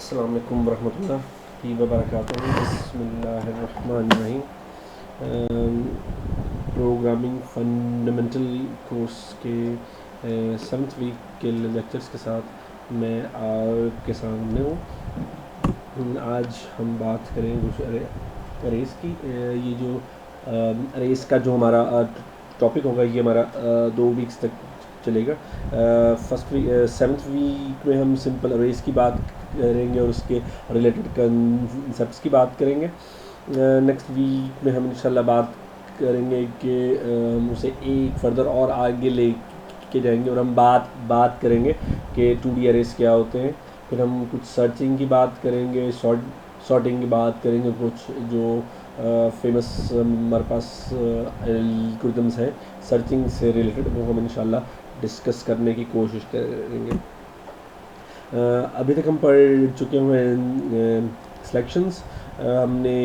अस्सलाम वालेकुम रहमतुल्लाहि व बरकातुहू। बिस्मिल्लाहिर्रहमानिर्रहीम। प्रोग्रामिंग फंडामेंटल कोर्स के 7th वीक के लेक्चर्स के साथ मैं आपके सामने हूँ। आज हम बात करेंगे कुछ अरेस की। ये जो अरेस का जो हमारा टॉपिक होगा, ये हमारा 2 वीक्स तक चलेगा। फर्स्ट वीक 7th वीक में हम सिंपल अरेस की बात करेंगे और उसके रिलेटेड कंसेप्ट्स की बात करेंगे। नेक्स्ट वीक में हम इंशाल्लाह बात करेंगे कि उसे एक फर्दर और आगे ले के जाएंगे और हम बात करेंगे कि 2D अरेस क्या होते हैं। फिर हम कुछ सर्चिंग की बात करेंगे, सॉर्टिंग की बात करेंगे, कुछ जो फेमस हमारे पास एल्गोरिथम्स हैं सर्चिंग से रिलेटेड, वो हम इंशाल्लाह डिस्कस करने की कोशिश करेंगे। अभी तक हम पढ़ चुके हुए हैं सिलेक्शंस, हमने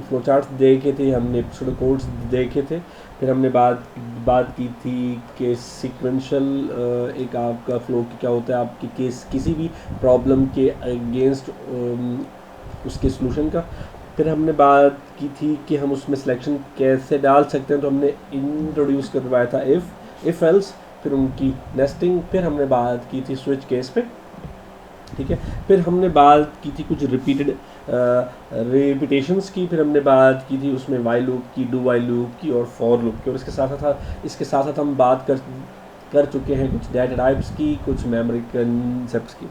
फ्लो चार्ट्स देखे थे, हमने एपिसोड कोड्स देखे थे, फिर हमने बात की थी कि सीक्वेंशियल एक आपका फ्लो क्या होता है आपके केस किसी भी प्रॉब्लम के अगेंस्ट उसके सॉल्यूशन का। फिर हमने बात की थी कि हम उसमें सिलेक्शन कैसे डाल सकते हैं, तो हमने इंट्रोड्यूस करवाया था इफ़ एल्स, फिर उनकी नेस्टिंग, फिर हमने बात की थी स्विच केस पे, ठीक है। फिर हमने बात की थी कुछ रिपीटेड रिपीटेशंस की, फिर हमने बात की थी उसमें वाइल लूप की, डू वाइल लूप की और फॉर लूप की, और इसके साथ साथ हम बात कर चुके हैं कुछ डाटा टाइप्स की, कुछ मेमोरी कंसेप्ट्स की।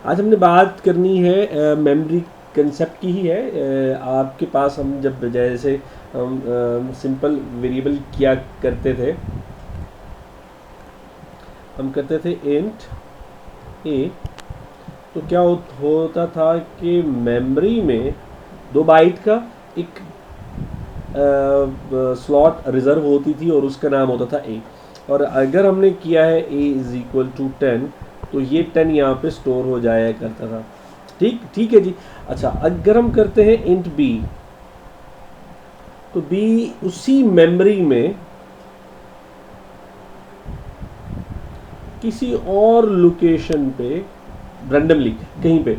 आज हमने बात करनी है मेमोरी कंसेप्ट की ही है। आपके पास हम जब जैसे हम सिंपल वेरिएबल किया करते थे, हम करते थे इंट ए, तो क्या होता था कि मेमोरी में 2 बाइट का एक स्लॉट रिजर्व होती थी और उसका नाम होता था ए, और अगर हमने किया है a इज इक्वल टू 10, तो ये 10 यहाँ पे स्टोर हो जाया करता था। ठीक है जी। अच्छा, अगर हम करते हैं इंट b, तो b उसी मेमोरी में किसी और लोकेशन पे रैंडमली कहीं पे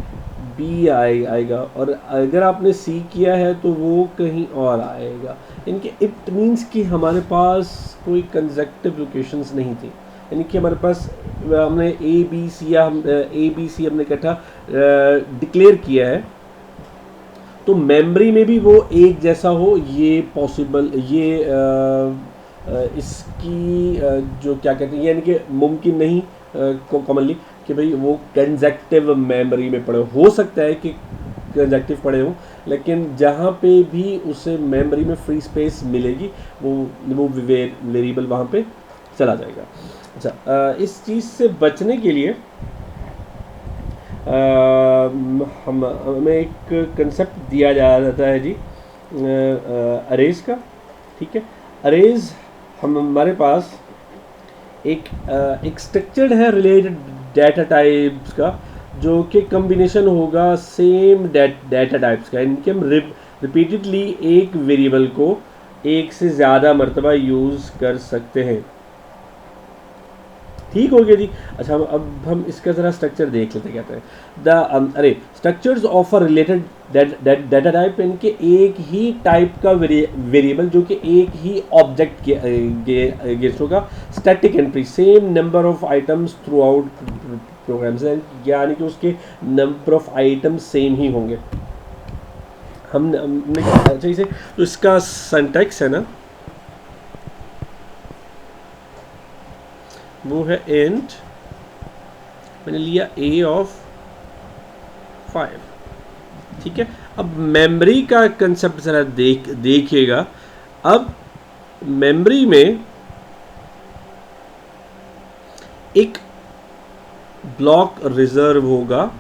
b आएगा, और अगर आपने c किया है तो वो कहीं और आएगा। इनके इट मीन्स कि हमारे पास कोई कंसेक्टिव लोकेशंस नहीं थी, यानी कि हमारे पास हमने ए बी सी हमने इकट्ठा डिक्लेयर किया है, तो मेमोरी में भी वो एक जैसा हो, ये पॉसिबल, ये इसकी जो क्या कहते हैं, यानी कि मुमकिन नहीं कॉमनली कि भाई वो कंसेक्टिव मेमोरी में पड़े हो सकता है कि कंसेक्टिव पड़े हो, लेकिन जहाँ पे भी उसे मेमोरी में फ्री स्पेस मिलेगी वो वेरिएबल वहाँ पे चला जाएगा। अच्छा, इस चीज़ से बचने के लिए हमें एक कंसेप्ट दिया जाता है जी अरेज का, ठीक है। अरेज हमारे पास एक स्ट्रक्चर्ड है रिलेटेड डाटा टाइप्स का, जो कि कम्बिनेशन होगा सेम डाटा टाइप्स का, इनके हम रिपीटेडली एक वेरिएबल को एक से ज़्यादा मरतबा यूज़ कर सकते हैं। ठीक हो गया जी। अच्छा, अब हम इसका ज़रा स्ट्रक्चर देख लेते क्या कहते हैं। Structures of a related data type, इनके एक ही टाइप का वेरिएबल जो कि एक ही ऑब्जेक्ट के अगेंस्ट होगा। Static entry, same number of items throughout programs, यानी कि उसके नंबर ऑफ आइटम्स सेम ही होंगे। हमने अच्छा इसे, तो इसका सिंटैक्स है ना, वो है इंट, मैंने लिया a ऑफ 5, ठीक है। अब मेमोरी का कंसेप्ट ज़रा देखिएगा। अब मेमोरी में एक ब्लॉक रिजर्व होगा,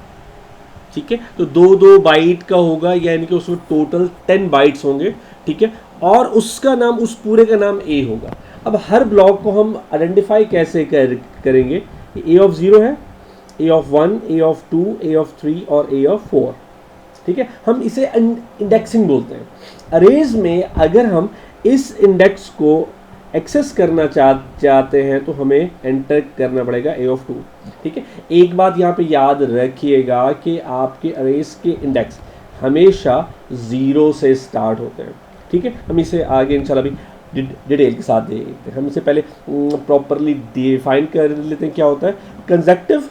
ठीक है, तो 2 बाइट का होगा, यानी कि उसमें टोटल 10 बाइट्स होंगे, ठीक है, और उसका नाम, उस पूरे का नाम a होगा। अब हर ब्लॉक को हम आइडेंटिफाई कैसे करेंगे? a ऑफ 0 है, a of 1, a of 2, a of 3 और a ऑफ 4, ठीक है। हम इसे इंडेक्सिंग बोलते हैं। अरेज में अगर हम इस इंडेक्स को एक्सेस करना चाहते हैं तो हमें एंटर करना पड़ेगा a ऑफ 2। ठीक है, एक बात यहाँ पे याद रखिएगा कि आपके अरेज के इंडेक्स हमेशा 0 से स्टार्ट होते हैं। ठीक है, हम इसे आगे इंशाल्लाह भी डिटेल के साथ देखते हैं। हम इसे पहले प्रॉपरली डिफाइन कर लेते हैं क्या होता है। Consecutive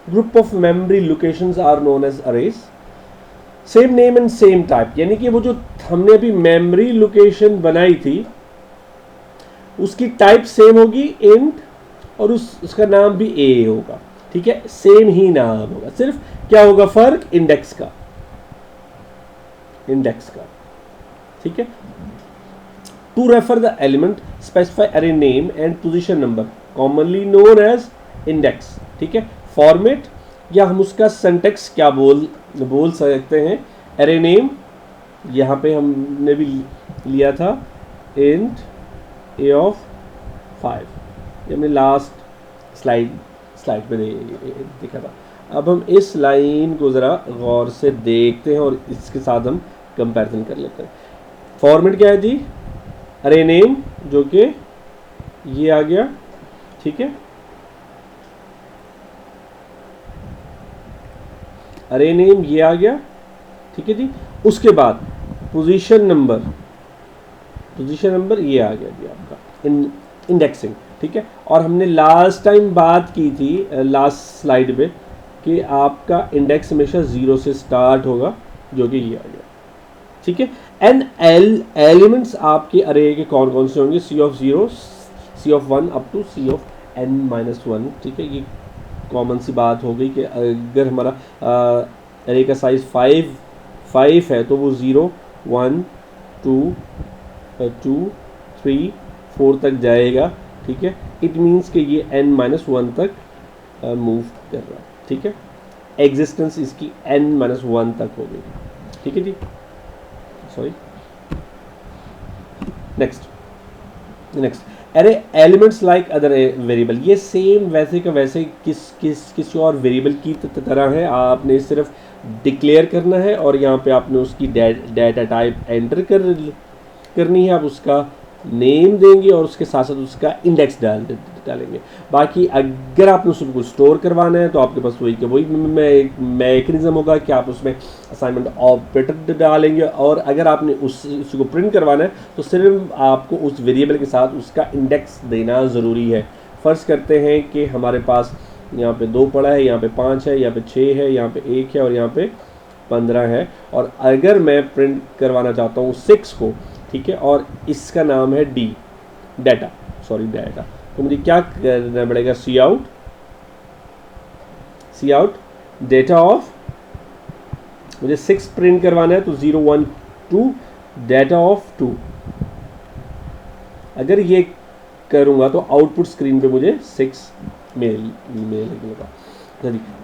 group of memory locations are known as arrays, same name and same type, यानी कि वो जो हमने अभी मेमोरी लोकेशन बनाई थी उसकी टाइप सेम होगी इंट, और उसका नाम भी ए होगा। ठीक है, सेम ही नाम होगा, सिर्फ क्या होगा फर्क इंडेक्स का, इंडेक्स का। ठीक है, to refer the element specify array name and position number commonly known as index. ठीक है, फॉर्मेट या हम उसका सिंटैक्स क्या बोल सकते हैं। अरे नेम यहाँ पे हमने भी लिया था इंट a ऑफ 5, ये हमने लास्ट स्लाइड पे देखा था। अब हम इस लाइन को ज़रा गौर से देखते हैं और इसके साथ हम कंपैरिजन कर लेते हैं। फॉर्मेट क्या है जी, अरे नेम जो कि ये आ गया। ठीक है, अरे नेम ये आ गया। ठीक है जी, उसके बाद पोजीशन नंबर ये आ गया जी आपका इंडेक्सिंग। ठीक है, और हमने लास्ट टाइम बात की थी लास्ट स्लाइड पे कि आपका इंडेक्स हमेशा 0 से स्टार्ट होगा, जो कि ये आ गया। ठीक है, एन एलिमेंट्स आपके अरे के कौन कौन से होंगे, C of 0, C of 1 up to C of n-1। ठीक है, ये कॉमन सी बात हो गई कि अगर हमारा अरे का साइज 5 है तो वो 0 1 2 2 3 4 तक जाएगा। ठीक है, इट मीन्स कि ये n-1 तक मूव कर रहा है। ठीक है, एग्जिस्टेंस इसकी n-1 तक हो गई। ठीक है जी, सॉरी। नेक्स्ट अरे एलिमेंट्स लाइक अदर वेरिएबल, ये सेम वैसे का वैसे किसी और वेरिएबल की तरह है। आपने सिर्फ डिक्लेयर करना है और यहाँ पे आपने उसकी डाटा टाइप एंटर करनी है। आप उसका नेम देंगे और उसके साथ साथ उसका इंडेक्स डालेंगे। बाकी अगर आपने उसको कुछ स्टोर करवाना है तो आपके पास वही मैकेनिज्म होगा कि आप उसमें असाइनमेंट ऑपरेटर डालेंगे, और अगर आपने उसको प्रिंट करवाना है तो सिर्फ आपको उस वेरिएबल के साथ उसका इंडेक्स देना ज़रूरी है। फ़र्ज़ करते हैं कि हमारे पास यहाँ पे 2 पड़ा है, यहाँ पे 5 है, यहाँ पे 6 है, यहाँ पे 1 है और यहाँ पे 15 है, और अगर मैं प्रिंट करवाना चाहता हूँ 6 को, ठीक है, और इसका नाम है डाटा, तो मुझे क्या करना पड़ेगा, सी आउट डेटा ऑफ, मुझे 6 प्रिंट करवाना है तो 0 1 2 डाटा ऑफ 2। अगर ये करूँगा तो आउटपुट स्क्रीन पे मुझे 6 मिलेगा।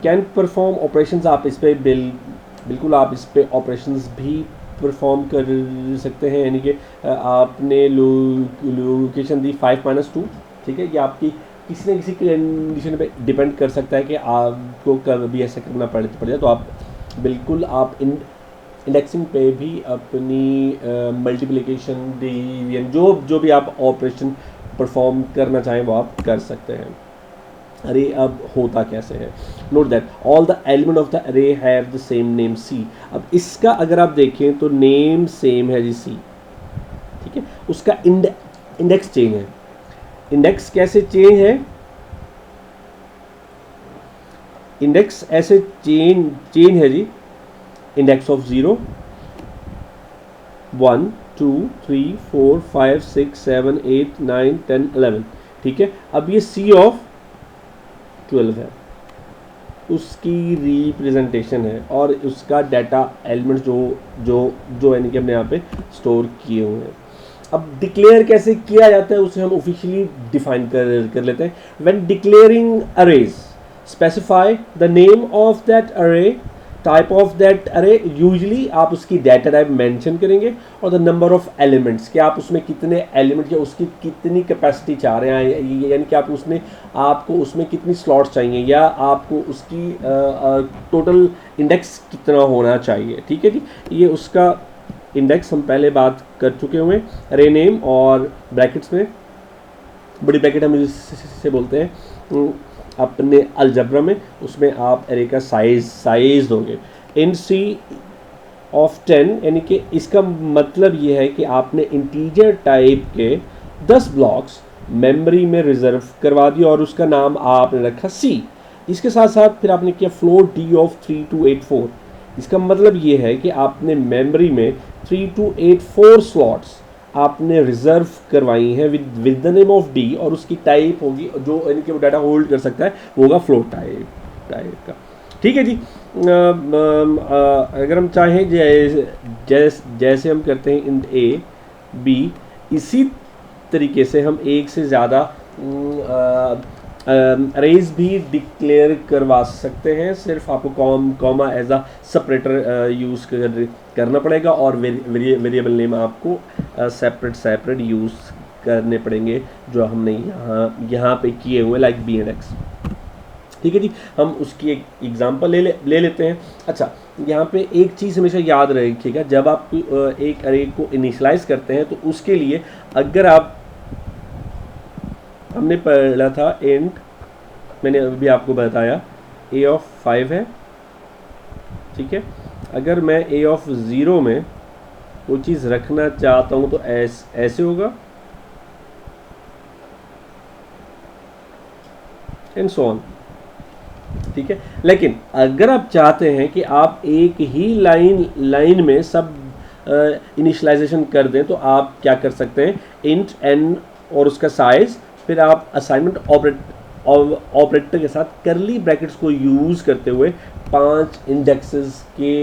कैन परफॉर्म ऑपरेशंस, आप इस पर बिल्कुल आप इस पर ऑपरेशंस भी परफॉर्म कर सकते हैं। यानी कि आपने लोकेशन दी 5-2, ठीक है, ये आपकी किसी न किसी कंडीशन पे डिपेंड कर सकता है कि आपको कभी ऐसा करना पड़ जाए तो आप बिल्कुल आप इंडेक्सिंग पे भी अपनी मल्टीप्लिकेशन डिवीजन जो भी आप ऑपरेशन परफॉर्म करना चाहें वो आप कर सकते हैं। अरे अब होता कैसे है, note that all the element of the अरे हैव द सेम नेम सी। अब इसका अगर आप देखें तो नेम सेम है जी सी, ठीक है, उसका इंडेक्स चेंज है। इंडेक्स कैसे चेंज है, इंडेक्स ऐसे चेंज है जी, इंडेक्स ऑफ 0 1 2 3 4 5 6 7 8 9 10 11, ठीक है। अब ये सी ऑफ 12 है, उसकी रिप्रेजेंटेशन है और उसका डाटा एलिमेंट जो यानी कि हमने यहाँ पे स्टोर किए हुए हैं। अब डिक्लेयर कैसे किया जाता है उसे हम ऑफिशियली डिफाइन कर लेते हैं। When declaring arrays specify the name of that अरे, टाइप ऑफ दैट अरे, यूजली आप उसकी डाटा टाइप मेंशन करेंगे और द नंबर ऑफ एलिमेंट्स, कि आप उसमें कितने एलिमेंट या उसकी कितनी कैपेसिटी चाह रहे हैं, यानी कि आपको उसमें कितनी स्लॉट्स चाहिए या आपको उसकी टोटल इंडेक्स कितना होना चाहिए, ठीक है जी। ये उसका इंडेक्स हम पहले बात कर चुके हुए, अरे नेम और ब्रैकेट्स में बड़ी ब्रैकेट हम इसे बोलते हैं अपने अलजेब्रा में, उसमें आप एरे का साइज दोगे int c ऑफ 10, यानी कि इसका मतलब ये है कि आपने इंटीजर टाइप के 10 ब्लॉक्स मेमोरी में रिजर्व करवा दिया और उसका नाम आपने रखा c। इसके साथ साथ फिर आपने किया फ्लोट d ऑफ 3284। इसका मतलब ये है कि आपने मेमोरी में 3284 स्लॉट्स आपने रिजर्व करवाई हैं with the name of D, और उसकी टाइप होगी जो यानी कि वो डाटा होल्ड कर सकता है वो होगा फ्लोट टाइप का। ठीक है जी। अगर हम चाहें जैसे हम करते हैं इंट ए बी, इसी तरीके से हम एक से ज़्यादा अरेज भी डिक्लेयर करवा सकते हैं। सिर्फ आपको comma as a separator use करना पड़ेगा और वेरिएबल नेम आपको सेपरेट यूज़ करने पड़ेंगे जो हमने यहाँ पे किए हुए, लाइक बी एंड एक्स। ठीक है जी, हम उसकी एक एग्जांपल ले लेते हैं। अच्छा, यहाँ पे एक चीज़ हमेशा याद रखिएगा, जब आप एक अरे को इनिशियलाइज करते हैं तो उसके लिए अगर आप, हमने पढ़ा था इंट, मैंने अभी आपको बताया a ऑफ 5 है, ठीक है। अगर मैं a ऑफ 0 में वो चीज़ रखना चाहता हूँ तो ऐसे होगा एंड सो ऑन, ठीक है। लेकिन अगर आप चाहते हैं कि आप एक ही लाइन में सब इनिशियलाइजेशन कर दें तो आप क्या कर सकते हैं, इंट n और उसका साइज, फिर आप असाइनमेंट ऑपरेटर के साथ करली ब्रैकेट्स को यूज़ करते हुए 5 इंडेक्सेस के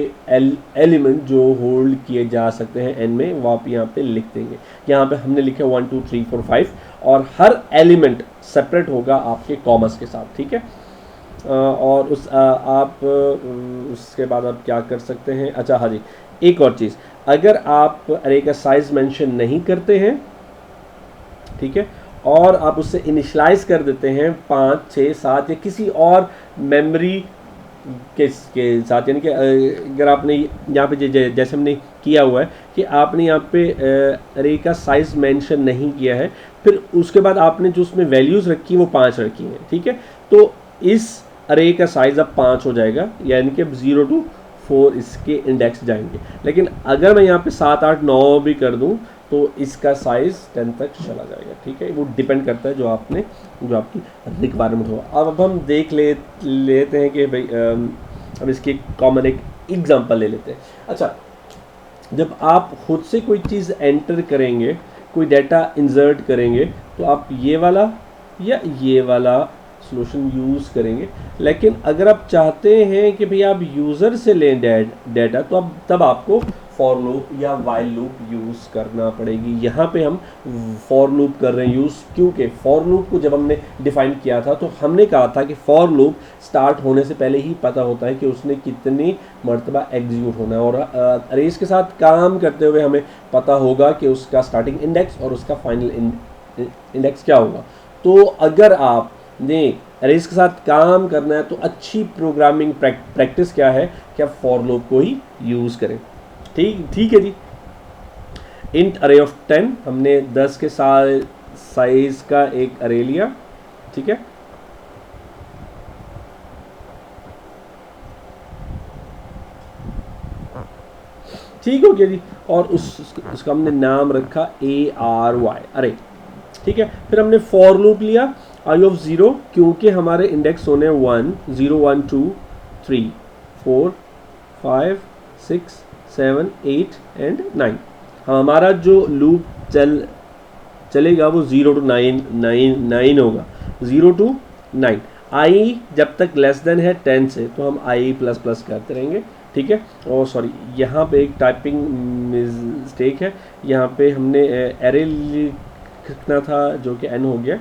एलिमेंट जो होल्ड किए जा सकते हैं n में, वो आप यहाँ पे लिख देंगे। यहाँ पे हमने लिखा 1 2 3 4 5 और हर एलिमेंट सेपरेट होगा आपके कॉमर्स के साथ, ठीक है। और उसके बाद आप क्या कर सकते हैं, अच्छा हाँ जी, एक और चीज़, अगर आप अरे का साइज मेंशन नहीं करते हैं, ठीक है, और आप उससे इनिशियलाइज कर देते हैं 5 6 7 या किसी और मेमोरी के साथ, यानी कि अगर आपने यहाँ पे जैसे हमने किया हुआ है कि आपने यहाँ पे अरे का साइज मेंशन नहीं किया है, फिर उसके बाद आपने जो उसमें वैल्यूज़ रखी वो 5 रखी हैं, ठीक है, तो इस अरे का साइज अब 5 हो जाएगा, यानी कि अब 0 to 4 इसके इंडेक्स जाएंगे। लेकिन अगर मैं यहाँ पे 7 8 9 भी कर दूँ तो इसका साइज 10 तक चला जाएगा, ठीक है। वो डिपेंड करता है जो आपकी रिक्वायरमेंट हो। अब हम देख लेते हैं कि भाई अब इसकी कॉमन एक एग्जांपल ले लेते हैं। अच्छा, जब आप खुद से कोई चीज़ एंटर करेंगे, कोई डाटा इंसर्ट करेंगे, तो आप ये वाला या ये वाला सॉल्यूशन यूज़ करेंगे। लेकिन अगर आप चाहते हैं कि भाई आप यूज़र से लें डाटा, तो अब तब आपको फॉर लूप या वाइल लूप यूज़ करना पड़ेगी। यहाँ पे हम फॉर लूप कर रहे हैं यूज़, क्योंकि फॉर लूप को जब हमने डिफ़ाइन किया था तो हमने कहा था कि फॉर लूप स्टार्ट होने से पहले ही पता होता है कि उसने कितनी मरतबा एग्जीक्यूट होना है, और अरेज के साथ काम करते हुए हमें पता होगा कि उसका स्टार्टिंग इंडेक्स और उसका फाइनल इंडेक्स क्या होगा। तो अगर आपने अरेज के साथ काम करना है तो अच्छी प्रोग्रामिंग प्रैक्टिस क्या है कि आप फॉर लूप को ही यूज़ करें। ठीक है जी। इंट अरे ऑफ 10, हमने 10 के साइज का एक अरे लिया, ठीक है। ठीक हो गया जी, और उसका हमने नाम रखा ARY अरे, ठीक है। फिर हमने फॉर लूप लिया आई ऑफ 0, क्योंकि हमारे इंडेक्स होने 1 0 1 2 3 4 5 6 7 8 एंड 9। हमारा जो लूप चलेगा वो 0 to 9 होगा, 0 to 9। आई जब तक लेस देन है 10 से तो हम आई प्लस प्लस करते रहेंगे, ठीक है। और सॉरी, यहाँ पे एक टाइपिंग मिस्टेक है, यहाँ पे हमने एरे लिखना था जो कि n हो गया,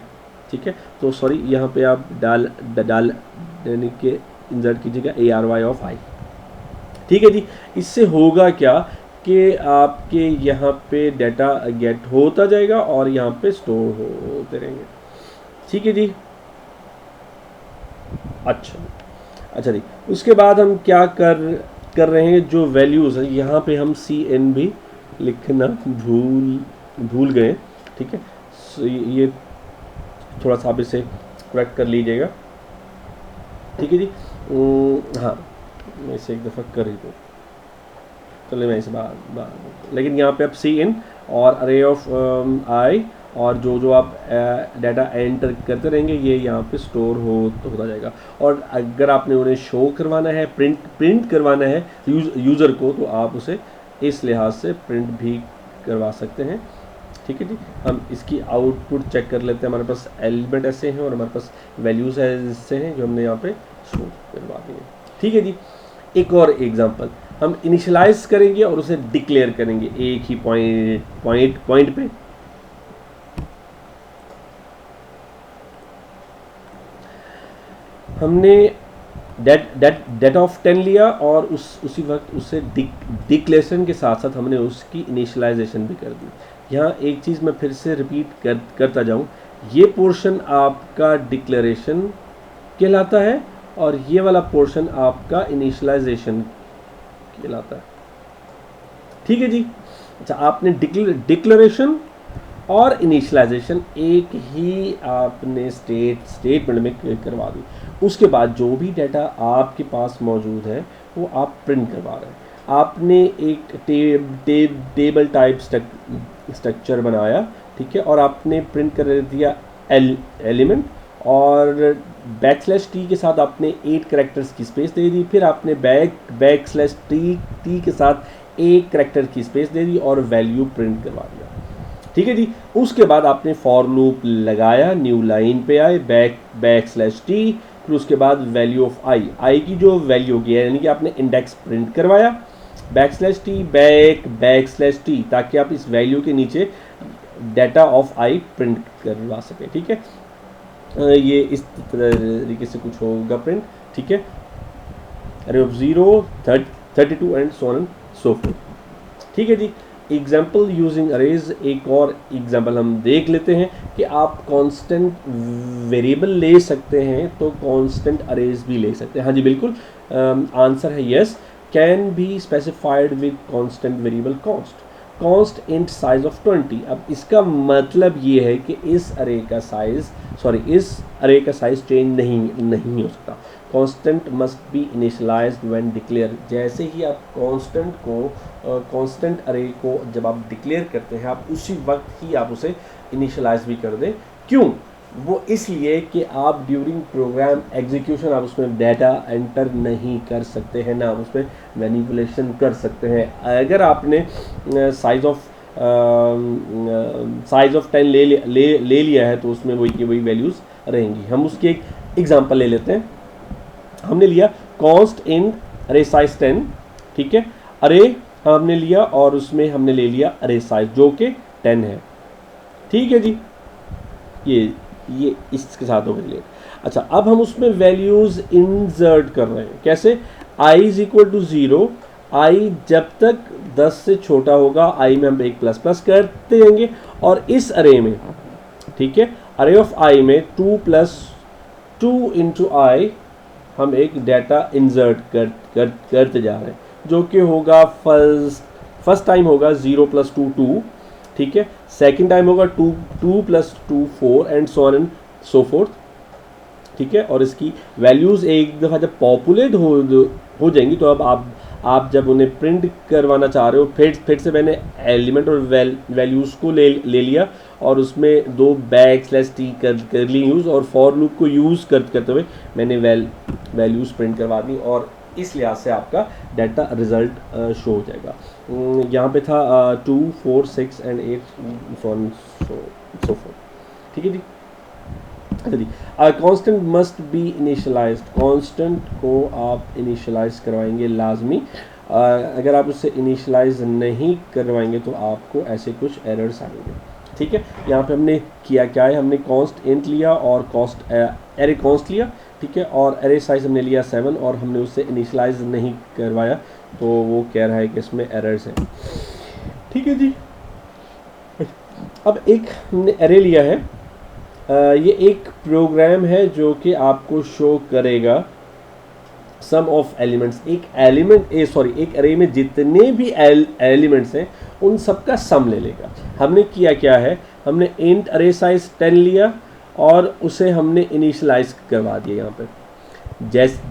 ठीक है। तो सॉरी, यहाँ पे आप डाल यानी कि इंसर्ट कीजिएगा ARY ऑफ i, ठीक है जी। इससे होगा क्या कि आपके यहाँ पे डाटा गेट होता जाएगा और यहाँ पे स्टोर होते रहेंगे, ठीक है जी। अच्छा जी, उसके बाद हम क्या कर रहे हैं, जो वैल्यूज़ है यहाँ पे हम CN भी लिखना भूल गए, ठीक है। ये थोड़ा सा आप इसे करेक्ट कर लीजिएगा, ठीक है जी। हाँ, मैं इसे एक दफ़ा कर ही दूँ, चलिए मैं इसे बाहर, लेकिन यहाँ पे आप सी इन और अरे ऑफ आई, और जो जो आप डाटा एंटर करते रहेंगे ये यहाँ पे स्टोर होता जाएगा। और अगर आपने उन्हें शो करवाना है, प्रिंट करवाना है यूज़र को, तो आप उसे इस लिहाज से प्रिंट भी करवा सकते हैं, ठीक है जी। हम इसकी आउटपुट चेक कर लेते हैं। हमारे पास एलिमेंट ऐसे हैं और हमारे पास वैल्यूज़ ऐसे हैं जो हमने यहाँ पे शो करवा दिए, ठीक है जी। एक और एग्जांपल, हम इनिशियलाइज करेंगे और उसे डिक्लेयर करेंगे एक ही पॉइंट पे। हमने डेट ऑफ 10 लिया और उसी वक्त उसे डिक्लेरेशन के साथ साथ हमने उसकी इनिशियलाइजेशन भी कर दी। यहाँ एक चीज़ मैं फिर से रिपीट करता जाऊँ, ये पोर्शन आपका डिक्लेरेशन कहलाता है और ये वाला पोर्शन आपका इनिशियलाइजेशन कहलाता है, ठीक है जी। अच्छा, आपने डिक्लेरेशन और इनिशियलाइजेशन एक ही आपने स्टेटमेंट में करवा दी। उसके बाद जो भी डाटा आपके पास मौजूद है वो आप प्रिंट करवा रहे हैं। आपने एक टेबल टाइप स्ट्रक्चर बनाया, ठीक है, और आपने प्रिंट कर दिया एलिमेंट, और टी के साथ आपने 8 कैरेक्टर्स की स्पेस दे दी। फिर आपने टी के साथ 1 कैरेक्टर की स्पेस दे दी और वैल्यू प्रिंट करवा दिया, ठीक है जी। उसके बाद आपने फॉर लूप लगाया, न्यू लाइन पे आए, टी, फिर उसके बाद वैल्यू ऑफ आई की जो वैल्यू होगी, यानी कि आपने इंडेक्स प्रिंट करवाया, टी, ताकि आप इस वैल्यू के नीचे डाटा ऑफ आई प्रिंट करवा सके, ठीक है। ये इस तरीके से कुछ होगा प्रिंट, ठीक है। अरे of 0, 32 and so on and so fourth, ठीक है जी। एग्जाम्पल यूजिंग अरेज, एक और एग्जाम्पल हम देख लेते हैं कि आप कांस्टेंट वेरिएबल ले सकते हैं तो कांस्टेंट अरेज भी ले सकते हैं। हाँ जी बिल्कुल, आंसर है yes, can be specified with constant variable const int size of 20। अब इसका मतलब ये है कि इस अरे का साइज चेंज नहीं हो सकता। Constant must be initialised when declare. जैसे ही आप कांस्टेंट अरे को जब आप डिक्लेयर करते हैं, आप उसी वक्त ही आप उसे इनिशियलाइज भी कर दें। क्यों? वो इसलिए कि आप ड्यूरिंग प्रोग्राम एग्जीक्यूशन आप उसमें डाटा एंटर नहीं कर सकते हैं, ना आप उसमें मैनिपुलेशन कर सकते हैं। अगर आपने साइज ऑफ 10 ले लिया है तो उसमें वही की वही वैल्यूज़ रहेंगी। हम उसकी एक एग्जांपल ले लेते हैं। हमने लिया कॉन्स्ट इन अरे साइज 10, ठीक है। अरे हमने लिया और उसमें हमने ले लिया अरे साइज जो कि 10 है, ठीक है जी। ये इसके साथ हो गया। अच्छा, अब हम उसमें वैल्यूज़ इंसर्ट कर रहे हैं। कैसे? i is equal to 0, i जब तक 10 से छोटा होगा i में हम एक प्लस प्लस करते जाएंगे, और इस अरे में, ठीक है, अरे ऑफ i में 2 + 2 इंटू i हम एक डाटा इंसर्ट करते जा रहे हैं, जो कि होगा फर्स्ट टाइम होगा 0 + 2 2, ठीक है। सेकंड टाइम होगा 2 + 2 4 and so on and so fourth, ठीक है। और इसकी वैल्यूज़ एक दफ़ा जब पॉपुलेट हो जाएंगी तो अब आप जब उन्हें प्रिंट करवाना चाह रहे हो, फिर से मैंने एलिमेंट और वैल्यूज़ को ले लिया और उसमें 2 टी कर ली यूज़, और फॉर लूप को यूज़ करते हुए मैंने वैल्यूज़ प्रिंट करवा दी, और इस लिहाज से आपका डाटा रिज़ल्ट शो हो जाएगा। यहाँ पे था 2 4 6 एंड 8 सो फोर्थ, ठीक है जी। अच्छा जी, constant must be initialized. Constant को आप इनिशियलाइज करवाएंगे लाजमी। अगर आप उससे इनिशियलाइज नहीं करवाएंगे तो आपको ऐसे कुछ एरर्स आएंगे, ठीक है। यहाँ पे हमने किया क्या है, हमने कॉन्स्ट इंट लिया और एरे कॉन्स्ट लिया, ठीक है, और एरे साइज हमने लिया 7 और हमने उससे इनिशियलाइज नहीं करवाया, तो वो कह रहा है कि इसमें एरर्स हैं, ठीक है जी। अब एक हमने एरे लिया है, ये एक प्रोग्राम है जो कि आपको शो करेगा सम ऑफ एलिमेंट्स। एक एरे में जितने भी एलिमेंट्स हैं उन सब का सम ले लेगा। हमने किया क्या है, हमने इंट अरे साइज 10 लिया और उसे हमने इनिशियलाइज करवा दिया यहाँ पे।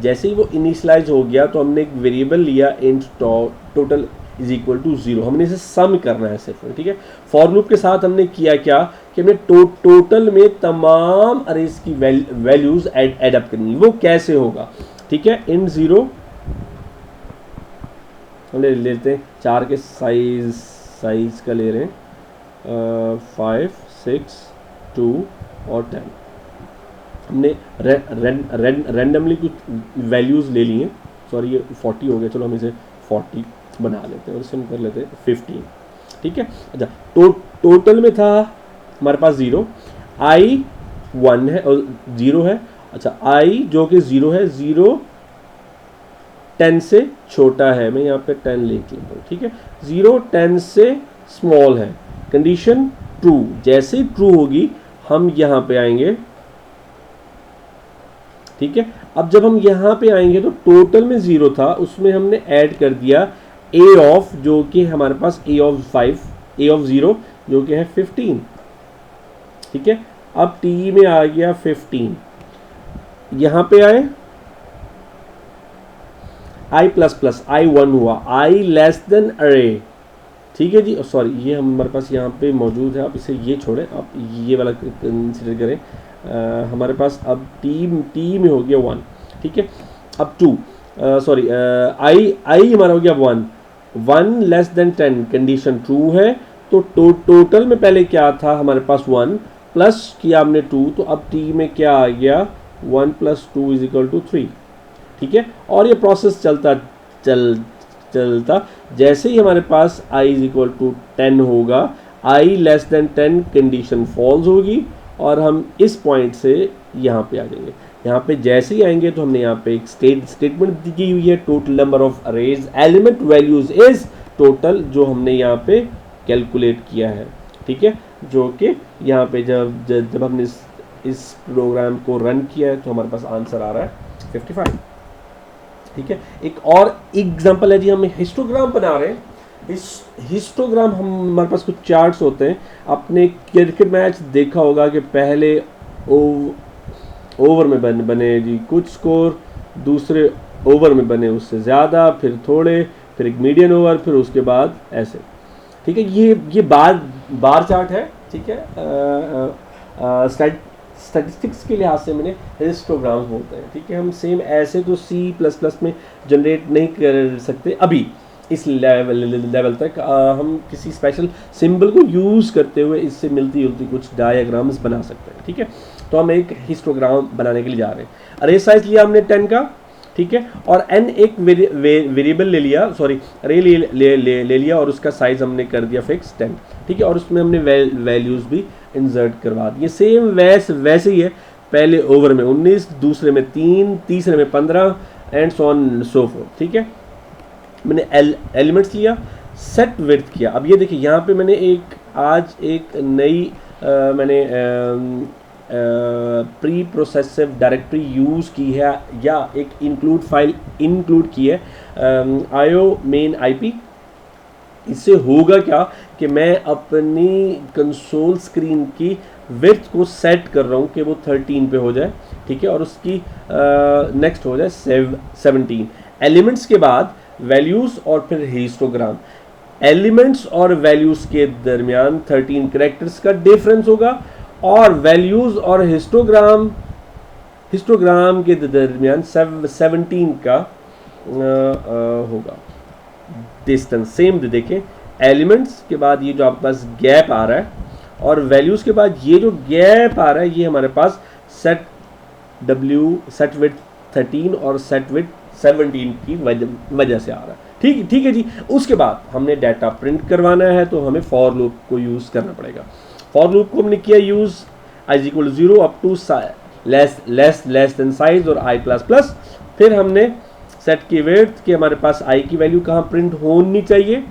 जैसे ही वो इनिशियलाइज हो गया तो हमने एक वेरिएबल लिया int total is equal to 0, हमने इसे सम करना है सिर्फ, ठीक है। फॉर लूप के साथ हमने किया क्या कि हमने टोटल में तमाम अरेज की वैल्यूज एड अप करनी। वो कैसे होगा, ठीक है। इंट 0 हम लेते हैं 4 के साइज का ले रहे हैं 5, 6, 2 और 10। हमने रैंडमली कुछ वैल्यूज़ ले लिए, सॉरी ये 40 हो गया, चलो हम इसे 40 बना लेते हैं और इसे हम कर लेते हैं 15, ठीक है। अच्छा टोटल में था हमारे पास 0, i 1 है और 0 है। अच्छा i जो कि 0 है, 0 10 से छोटा है, मैं यहाँ पे 10 लिख लेता हूँ, ठीक है। 0 10 से स्मॉल है, कंडीशन ट्रू। जैसे ही ट्रू होगी हम यहाँ पे आएंगे, ठीक है। अब जब हम यहाँ पे आएंगे तो टोटल में 0 था, उसमें हमने ऐड कर दिया a ऑफ जो कि हमारे पास a ऑफ 5, a ऑफ 0 जो कि है 15, ठीक है। अब t में आ गया 15, यहाँ पे आए i प्लस प्लस i 1 हुआ, i लेस देन अरे, ठीक है जी। सॉरी ये हमारे पास यहाँ पे मौजूद है, आप इसे ये छोड़ें, आप ये वाला कंसिडर करें। हमारे पास अब टी में हो गया 1, ठीक है। अब 2 सॉरी आई हमारा हो गया 1 लेस देन 10, कंडीशन ट्रू है। तो टोटल में पहले क्या था हमारे पास 1 प्लस किया हमने 2, तो अब टी में क्या आ गया 1 प्लस 2 इज इक्वल टू 3, ठीक है। और ये प्रोसेस चलता जैसे ही हमारे पास i इज इक्वल टू 10 होगा, i less than 10 condition false होगी और हम इस पॉइंट से यहाँ पे आ जाएंगे। यहाँ पे जैसे ही आएंगे तो हमने यहाँ पे एक स्टेटमेंट दी हुई है, total number of arrays element values is total, जो हमने यहाँ पे कैलकुलेट किया है, ठीक है। जो कि यहाँ पे जब हमने इस प्रोग्राम को रन किया है तो हमारे पास आंसर आ रहा है 55, ठीक है। एक और एग्जांपल है जी, हम हिस्टोग्राम बना रहे हैं। हिस्टोग्राम हमारे पास कुछ चार्ट्स होते हैं। आपने क्रिकेट मैच देखा होगा कि पहले ओवर में बने जी कुछ स्कोर, दूसरे ओवर में बने उससे ज़्यादा, फिर थोड़े, फिर एक मीडियन ओवर, फिर उसके बाद ऐसे, ठीक है। ये बार चार्ट है, ठीक है। स्टैटिस्टिक्स के लिहाज से मैंने हिस्टोग्राम होते हैं, ठीक है। हम सेम ऐसे तो C++ में जनरेट नहीं कर सकते अभी इस लेवल तक। हम किसी स्पेशल सिंबल को यूज़ करते हुए इससे मिलती जुलती कुछ डायग्राम्स बना सकते हैं, ठीक है। तो हम एक हिस्टोग्राम बनाने के लिए जा रहे हैं। अरे साइज लिया हमने 10 का, ठीक है, और n एक वेरिएबल ले लिया, सॉरी अरे ले लिया और उसका साइज हमने कर दिया फिक्स 10, ठीक है। और उसमें हमने वैल्यूज़ भी इंसर्ट करवा दिए। सेम वैसे ही है, पहले ओवर में 19, दूसरे में 3, तीसरे में 15 and so on so fourth, ठीक है। मैंने एलिमेंट्स लिया, सेट विड्थ किया। अब ये देखिए यहाँ पे मैंने आज एक नई मैंने प्री प्रोसेसिव डायरेक्टरी यूज़ की है, या एक इंक्लूड फाइल इंक्लूड की है आयो मेन IP। इससे होगा क्या कि मैं अपनी कंसोल स्क्रीन की विड्थ को सेट कर रहा हूँ कि वो 13 पे हो जाए, ठीक है, और उसकी नेक्स्ट हो जाए 17। एलिमेंट्स के बाद वैल्यूज़ और फिर हिस्टोग्राम। एलिमेंट्स और वैल्यूज़ के दरमियान 13 कैरेक्टर्स का डिफरेंस होगा, और वैल्यूज़ और हिस्टोग्राम के दरमियान 17 का होगा डिस्टेंस। सेम देखें, एलिमेंट्स के बाद ये जो आपके पास गैप आ रहा है और वैल्यूज़ के बाद ये जो गैप आ रहा है, ये हमारे पास सेट विड्थ 13 और सेट विड्थ 17 की वजह से आ रहा है, ठीक है जी। उसके बाद हमने डाटा प्रिंट करवाना है तो हमें फॉर लूप को यूज़ करना पड़ेगा। फॉर लूप को हमने किया use i = 0 up to less than size और i प्लस प्लस। फिर हमने सेट की विड्थ कि हमारे पास i की वैल्यू कहाँ प्रिंट होनी चाहिए,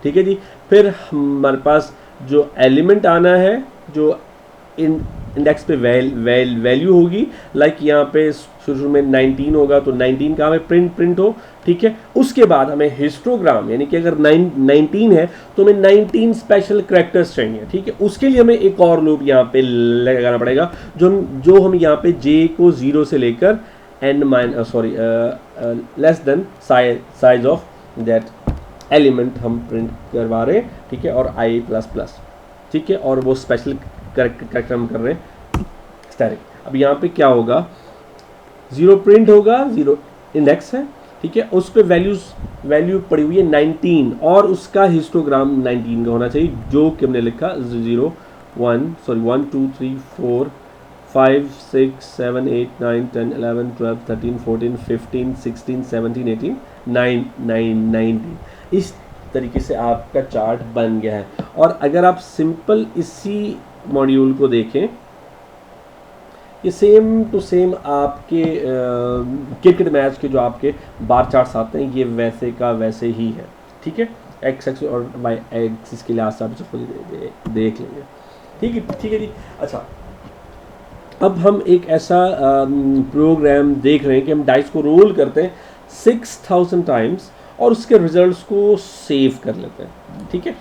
ठीक है जी। फिर हमारे पास जो एलिमेंट आना है, जो इंडेक्स पे वैल्यू होगी, लाइक यहाँ पे शुरू में 19 होगा तो 19 का हमें प्रिंट हो, ठीक है। उसके बाद हमें हिस्टोग्राम, यानी कि अगर 19 है तो हमें 19 स्पेशल कैरेक्टर्स चाहिए, ठीक है। उसके लिए हमें एक और लूप यहाँ पे लगाना पड़ेगा, जो हम यहाँ पे j को 0 से लेकर less than size of that element हम प्रिंट करवा रहे हैं, ठीक है, और i++, ठीक है, और वो स्पेशल कैरेक्टर हम कर रहे हैं स्टैटिक। अब यहाँ पे क्या होगा, 0 प्रिंट होगा, 0 इंडेक्स है, ठीक है, उस पर वैल्यू पड़ी हुई है 19 और उसका हिस्टोग्राम 19 का होना चाहिए, जो कि हमने लिखा 1 2 3 4 5 6 7 8 9 10 11 12 13 14 15 16 17 18 19। इस तरीके से आपका चार्ट बन गया है। और अगर आप सिंपल इसी मॉड्यूल को देखें, ये सेम टू सेम आपके क्रिकेट मैच के जो आपके बार चार्ट्स आते हैं, ये वैसे का वैसे ही है, ठीक है। एक्स एक्सिस और वाई एक्सिस के लिहाज से आप इसको देख लेंगे, ठीक है जी। अच्छा, अब हम एक ऐसा प्रोग्राम देख रहे हैं कि हम डाइस को रोल करते हैं 6000 टाइम्स और उसके रिजल्ट्स को सेव कर लेते हैं, ठीक है।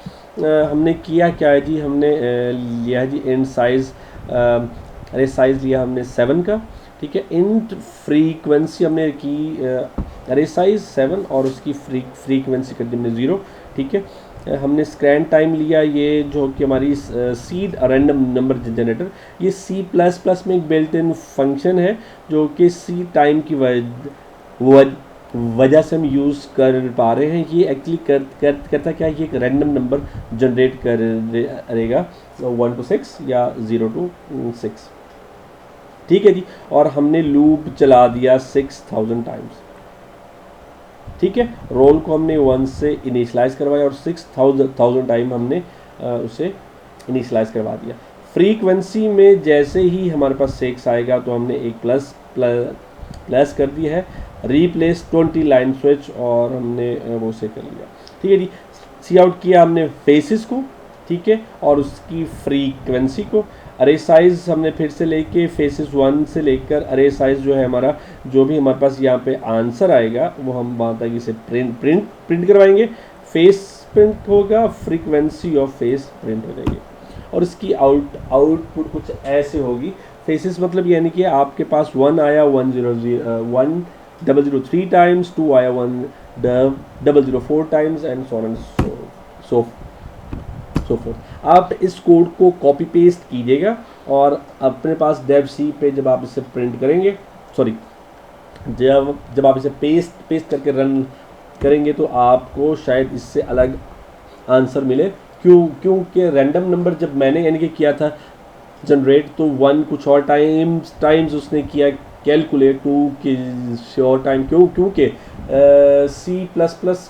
हमने किया क्या है जी, हमने लिया है जी इंट साइज, अरे साइज लिया हमने 7 का, ठीक है। इंट फ्रीक्वेंसी हमने की अरे साइज 7 और उसकी फ्रीक्वेंसी कर दी हमने 0, ठीक है। हमने स्क्रैन टाइम लिया, ये जो कि हमारी सीड रैंडम नंबर जनरेटर, ये C++ में एक बिल्ट इन फंक्शन है जो कि सीड टाइम की वजह से हम यूज़ कर पा रहे हैं। ये एक्चुअली करता क्या है, ये एक रैंडम नंबर जनरेट करेगा 1 to 6 या 0 to 6, ठीक है जी। और हमने लूप चला दिया 6000 टाइम्स, ठीक है। रोल को हमने 1 से इनिशियलाइज करवाया और 6000 टाइम हमने उसे इनिशियलाइज करवा दिया। फ्रीक्वेंसी में जैसे ही हमारे पास 6 आएगा तो हमने एक प्लस कर दिया है, रिप्लेस 20 लाइन स्विच, और हमने वो से कर लिया, ठीक है जी। सी आउट किया हमने फेसिस को, ठीक है, और उसकी फ्रीक्वेंसी को। अरे साइज हमने फिर से लेके फेसिस 1 से लेकर अरे साइज जो है हमारा, जो भी हमारे पास यहाँ पे आंसर आएगा वो हम वहाँ तक इसे प्रिंट करवाएंगे। फेस प्रिंट होगा, फ्रीक्वेंसी ऑफ फेस प्रिंट हो जाएगी, और इसकी आउटपुट कुछ ऐसे होगी। फेसिस मतलब यानी कि आपके पास 1 आया 1003 टाइम्स, 2 आया 1004 टाइम्स, एंड सो फोर्थ। आप इस कोड को कॉपी पेस्ट कीजिएगा और अपने पास डेव सी पे जब आप इसे प्रिंट करेंगे, जब आप इसे पेस्ट करके रन करेंगे तो आपको शायद इससे अलग आंसर मिले, क्योंकि रैंडम नंबर जब मैंने यानी कि किया था जनरेट, तो 1 कुछ और टाइम्स उसने किया कैलकुलेट, 2 की श्योर टाइम, क्योंकि C++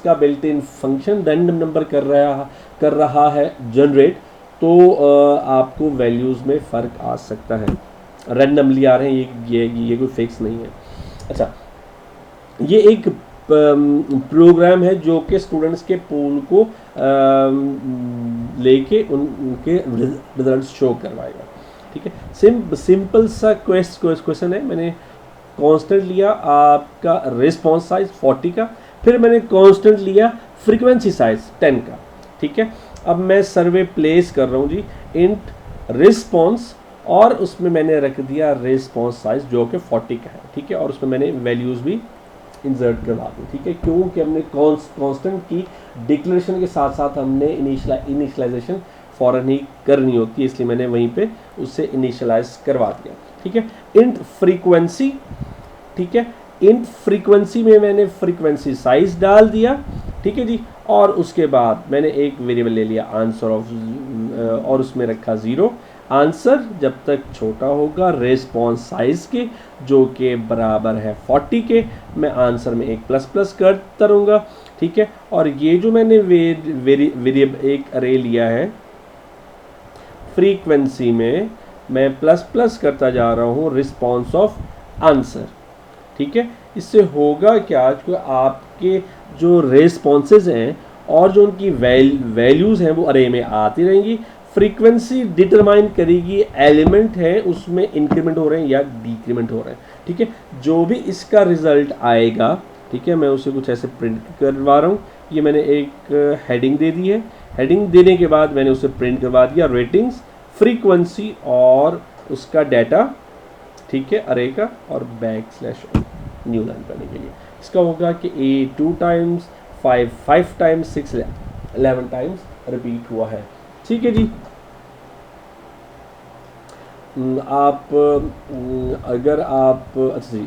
का built in function random number कर रहा है जनरेट, तो आपको वैल्यूज़ में फ़र्क आ सकता है। रैंडमली आ रहे हैं, ये कोई फिक्स नहीं है। अच्छा, ये एक प्रोग्राम है जो कि स्टूडेंट्स के पूल को लेके उनके रिजल्ट्स शो करवाएगा, ठीक है। सिंपल सा क्वेश्चन है। मैंने कांस्टेंट लिया आपका रिस्पॉन्स साइज 40 का, फिर मैंने कांस्टेंट लिया फ्रीक्वेंसी साइज 10 का, ठीक है। अब मैं सर्वे प्लेस कर रहा हूँ जी, इंट रिस्पॉन्स, और उसमें मैंने रख दिया रिस्पॉन्स साइज जो कि 40 का है, ठीक है, और उसमें मैंने वैल्यूज़ भी इंसर्ट करवा दी, ठीक है, क्योंकि हमने कांस्टेंट की डिक्लेरेशन के साथ साथ हमने इनिशियलाइजेशन फ़ौरन ही करनी होती है, इसलिए मैंने वहीं पे उससे इनिशियलाइज करवा दिया, ठीक है। इंट फ्रीक्वेंसी, ठीक है, इंट फ्रीक्वेंसी में मैंने फ्रीक्वेंसी साइज डाल दिया, ठीक है जी, और उसके बाद मैंने एक वेरिएबल ले लिया आंसर ऑफ, और उसमें रखा 0। आंसर जब तक छोटा होगा रिस्पॉन्स साइज के, जो कि बराबर है 40 के, मैं आंसर में एक प्लस करता रहूँगा, ठीक है। और ये जो मैंने वेरिएबल एक अरे लिया है फ्रीक्वेंसी में, मैं प्लस करता जा रहा हूँ रिस्पॉन्स ऑफ आंसर, ठीक है। इससे होगा क्या कि आपके जो रिस्पॉन्सेज हैं और जो उनकी वैल्यूज़ हैं वो अरे में आती रहेंगी। फ्रीक्वेंसी डिटरमाइन करेगी एलिमेंट है उसमें इंक्रीमेंट हो रहे हैं या डिक्रीमेंट हो रहे हैं, ठीक है। जो भी इसका रिजल्ट आएगा, ठीक है, मैं उसे कुछ ऐसे प्रिंट करवा रहा हूँ। ये मैंने एक हेडिंग दे दी है, हेडिंग देने के बाद मैंने उसे प्रिंट करवा दिया, रेटिंग्स, फ्रीक्वेंसी और उसका डाटा, ठीक है, अरे का, और बैकस्लैश न्यू लाइन करने के लिए इसका होगा कि A 2 times 5 times 6 11 times repeat हुआ है, ठीक है जी। आप अगर आप अच्छा जी,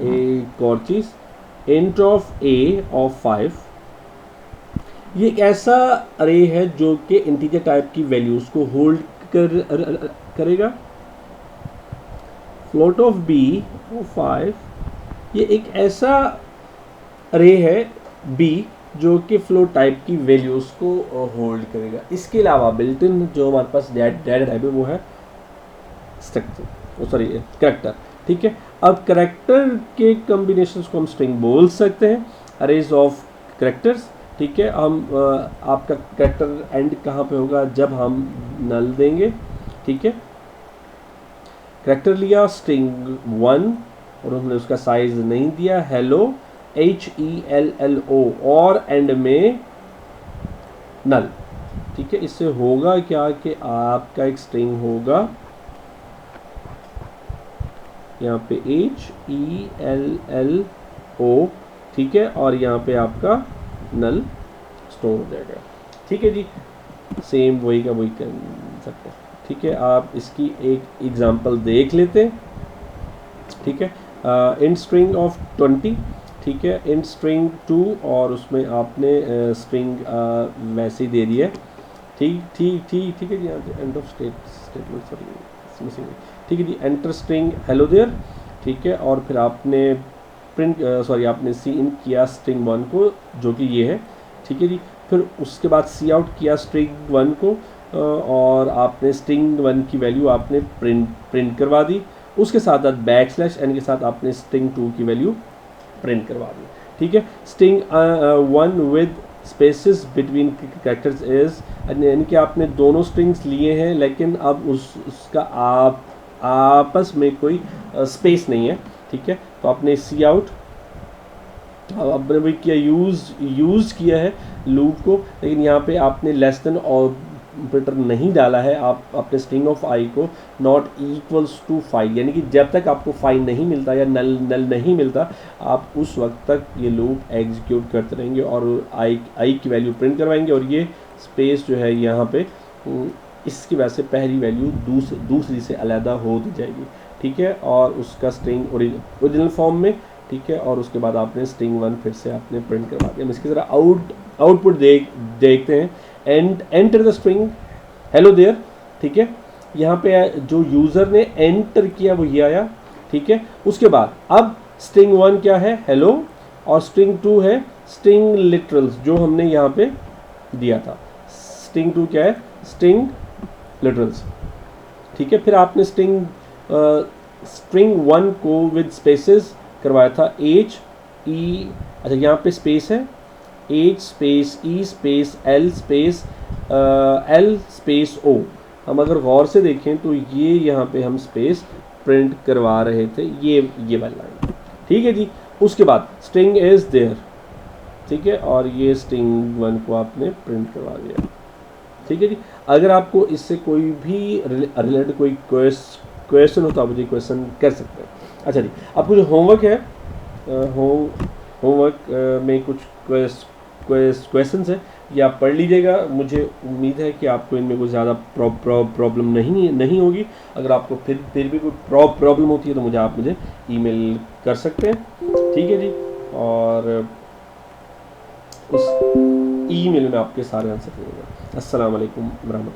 एक और चीज़, इंट ऑफ A ऑफ 5, ये एक ऐसा अरे है जो कि इंटीजर टाइप की वैल्यूज़ को होल्ड करेगा। फ्लोट ऑफ B ऑफ 5, ये एक ऐसा अरे है B जो कि फ्लोट टाइप की वैल्यूज़ को होल्ड करेगा। इसके अलावा बिल्ट इन जो हमारे पास डाटा टाइप है वो है स्ट्रक्चर, सॉरी करैक्टर, ठीक है। अब करैक्टर के कॉम्बिनेशंस को हम स्ट्रिंग बोल सकते हैं, अरेज ऑफ करैक्टर्स, ठीक है। हम आपका करैक्टर एंड कहाँ पे होगा, जब हम नल देंगे, ठीक है। करैक्टर लिया स्ट्रिंग 1 और उन्होंने उसका साइज नहीं दिया, हेलो HELLO, और एंड में नल, ठीक है। इससे होगा क्या कि आपका एक स्ट्रिंग होगा यहाँ पे HELLO, ठीक है, और यहाँ पे आपका नल स्टोर हो जाएगा, ठीक है जी। सेम वही का वही कर सकते हैं, ठीक है। आप इसकी एक एग्जांपल देख लेते हैं, ठीक है। इंट स्ट्रिंग ऑफ 20, ठीक है, इंट स्ट्रिंग 2, और उसमें आपने स्ट्रिंग वैसे ही दे दी है, ठीक है जी। End of statement, sorry missing, ठीक है जी। एंटर स्ट्रिंग हेलो देयर, ठीक है, और फिर आपने प्रिंट आपने सी इन किया स्ट्रिंग 1 को जो कि ये है, ठीक है जी। फिर उसके बाद सी आउट किया स्ट्रिंग 1 को, और आपने स्ट्रिंग 1 की वैल्यू आपने प्रिंट करवा दी। उसके साथ साथ बैकस्लैश एन के साथ आपने स्ट्रिंग 2 की वैल्यू प्रिंट करवा दी, ठीक है। String 1 with spaces between characters is, यानी कि आपने दोनों स्ट्रिंग्स लिए हैं लेकिन अब उसका आपस में कोई स्पेस नहीं है, ठीक है। तो आपने सी आउट आपने भी किया, यूज़ किया है लूप को, लेकिन यहाँ पे आपने लेस देन ऑपरेटर नहीं डाला है। आप अपने स्ट्रिंग ऑफ आई को नॉट इक्वल्स टू 5, यानी कि जब तक आपको 5 नहीं मिलता या नल नहीं मिलता, आप उस वक्त तक ये लूप एग्जीक्यूट करते रहेंगे और आई की वैल्यू प्रिंट करवाएंगे, और ये स्पेस जो है यहाँ पे इसकी वजह से पहली वैल्यू दूसरी से अलग हो जाएगी, ठीक है। और उसका स्ट्रिंग ओरिजिनल फॉर्म में, ठीक है, और उसके बाद आपने स्ट्रिंग 1 फिर से आपने प्रिंट करवा दिया। हम इसकी तरह आउटपुट देखते हैं। Enter the string hello there, ठीक है। यहाँ पे जो यूज़र ने एंटर किया वो ये आया, ठीक है। उसके बाद अब स्ट्रिंग 1 क्या है, हेलो, और स्ट्रिंग 2 है स्ट्रिंग लिटरल्स जो हमने यहाँ पे दिया था। स्ट्रिंग 2 क्या है, स्ट्रिंग लिटरल्स, ठीक है। फिर आपने स्ट्रिंग 1 को विद स्पेसेस करवाया था, HE, अच्छा यहाँ पे स्पेस है, H space E space L space L space O। हम अगर गौर से देखें तो ये यहाँ पे हम स्पेस प्रिंट करवा रहे थे, ये वाला लाइन, ठीक है जी। उसके बाद स्ट्रिंग इज देयर, ठीक है, और ये स्ट्रिंग 1 को आपने प्रिंट करवा दिया, ठीक है जी। अगर आपको इससे कोई भी रिलेटेड कोई क्वेश्चन हो तो आप मुझे क्वेश्चन कर सकते हैं। अच्छा जी, आपको जो होमवर्क है, होमवर्क में कुछ क्वेश्चंस है, ये आप पढ़ लीजिएगा। मुझे उम्मीद है कि आपको इनमें कोई ज़्यादा प्रॉब्लम नहीं होगी। अगर आपको फिर भी कोई प्रॉब्लम होती है तो मुझे ईमेल कर सकते हैं, ठीक है जी। और उस ईमेल में आपके सारे आंसर मिलेंगे। अस्सलाम वालेकुम रहमतुल्लाह।